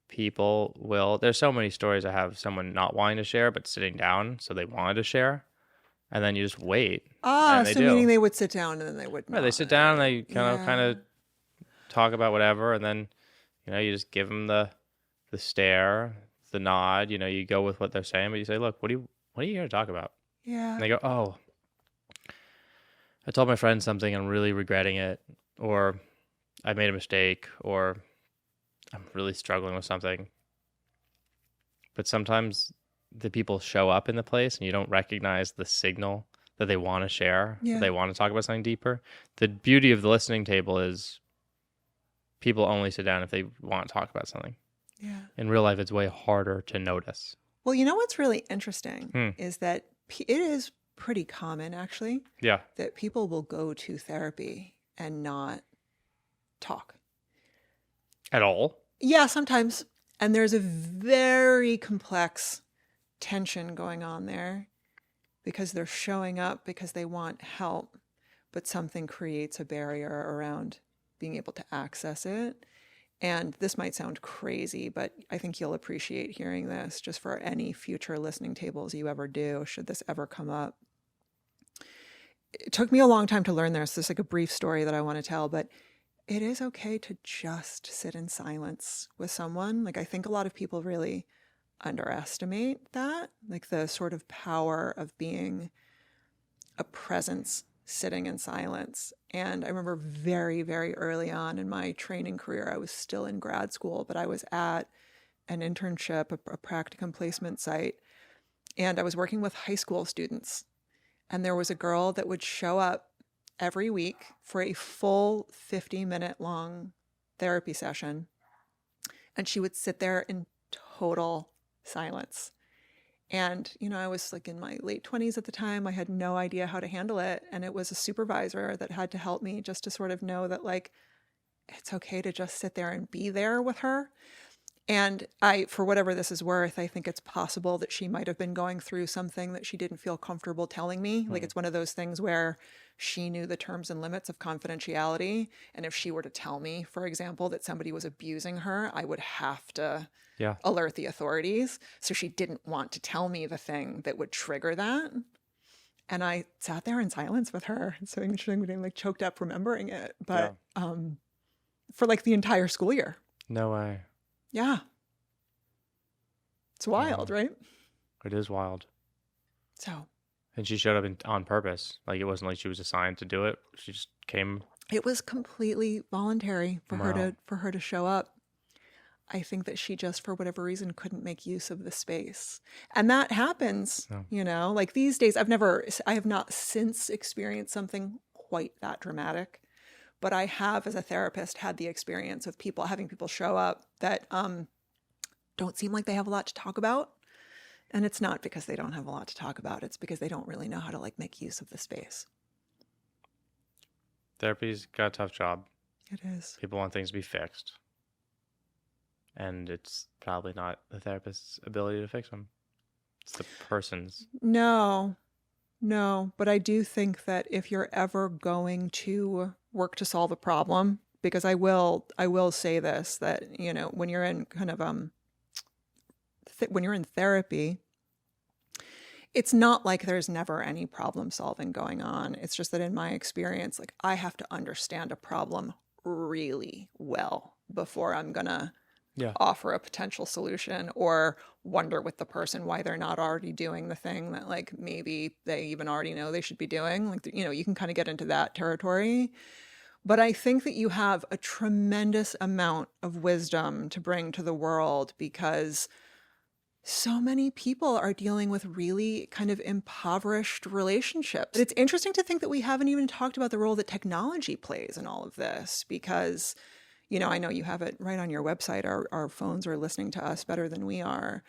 people will. There's so many stories I have someone not wanting to share but sitting down so they wanted to share, and then you just wait. Ah, so meaning they would sit down and then they would not. Right, they sit down and they kind of talk about whatever, and then you just give them the stare, the nod. You go with what they're saying, but you say, "Look, what are you here to talk about?" Yeah. And they go, "Oh, I told my friend something, I'm really regretting it," or "I made a mistake," or "I'm really struggling with something." But sometimes the people show up in the place and you don't recognize the signal that they want to share, that they want to talk about something deeper. The beauty of the listening table is people only sit down if they want to talk about something. Yeah. In real life, it's way harder to notice. Well, what's really interesting is that it is pretty common, actually, that people will go to therapy and not talk. At all? Yeah, sometimes. And there's a very complex tension going on there because they're showing up because they want help, but something creates a barrier around being able to access it. And this might sound crazy, but I think you'll appreciate hearing this just for any future listening tables you ever do, should this ever come up. It took me a long time to learn this. There's like a brief story that I want to tell, but it is okay to just sit in silence with someone. Like, I think a lot of people really underestimate that, like the sort of power of being a presence sitting in silence. And I remember very, very early on in my training career, I was still in grad school, but I was at an internship, a practicum placement site, and I was working with high school students. And there was a girl that would show up every week for a full 50-minute long therapy session. And she would sit there in total silence. And, I was like in my late 20s at the time. I had no idea how to handle it. And it was a supervisor that had to help me just to sort of know that, like, it's okay to just sit there and be there with her. And for whatever this is worth, I think it's possible that she might have been going through something that she didn't feel comfortable telling me. Like, it's one of those things where she knew the terms and limits of confidentiality. And if she were to tell me, for example, that somebody was abusing her, I would have to alert the authorities. So she didn't want to tell me the thing that would trigger that. And I sat there in silence with her. It's so interesting. We didn't choked up remembering it, but for like the entire school year. No way. Yeah. It's wild, right? It is wild. So. And she showed up on purpose. Like, it wasn't like she was assigned to do it. She just came. It was completely voluntary for her to show up. I think that she just, for whatever reason, couldn't make use of the space. And that happens, like these days. I have not since experienced something quite that dramatic. But I have, as a therapist, had the experience of having people show up that don't seem like they have a lot to talk about. And it's not because they don't have a lot to talk about. It's because they don't really know how to make use of the space. Therapy's got a tough job. It is. People want things to be fixed. And it's probably not the therapist's ability to fix them. It's the person's. No. But I do think that if you're ever going to work to solve a problem, because I will say this, that, when you're in kind of, when you're in therapy, It's not like there's never any problem solving going on. It's just that in my experience, like, I have to understand a problem really well before I'm going to offer a potential solution or wonder with the person why they're not already doing the thing that, like, maybe they even already know they should be doing. Like, you know, you can kind of get into that territory. But I think that you have a tremendous amount of wisdom to bring to the world, because so many people are dealing with really kind of impoverished relationships. It's interesting to think that we haven't even talked about the role that technology plays in all of this, because, you know, I know you have it right on your website. Our phones are listening to us better than we are.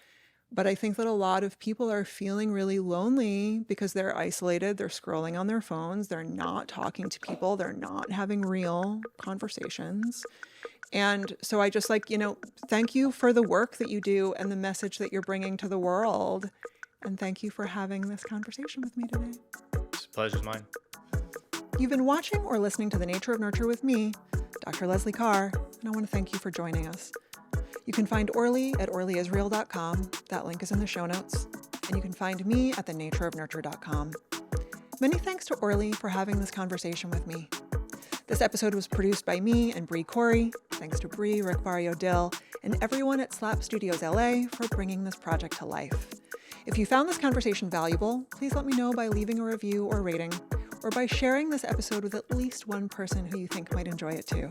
But I think that a lot of people are feeling really lonely because they're isolated. They're scrolling on their phones. They're not talking to people. They're not having real conversations. And so I just, like, you know, thank you for the work that you do and the message that you're bringing to the world. And thank you for having this conversation with me today. It's a pleasure's mine. You've been watching or listening to The Nature of Nurture with me, Dr. Leslie Carr, and I want to thank you for joining us. You can find Orly at orlyisrael.com. That link is in the show notes. And you can find me at thenatureofnurture.com. Many thanks to Orly for having this conversation with me. This episode was produced by me and Bree Corey. Thanks to Bree, Rick Barrio Dill, and everyone at Slap Studios LA for bringing this project to life. If you found this conversation valuable, please let me know by leaving a review or rating, or by sharing this episode with at least one person who you think might enjoy it too.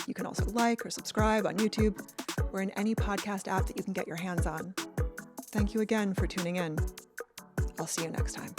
You can also like or subscribe on YouTube or in any podcast app that you can get your hands on. Thank you again for tuning in. I'll see you next time.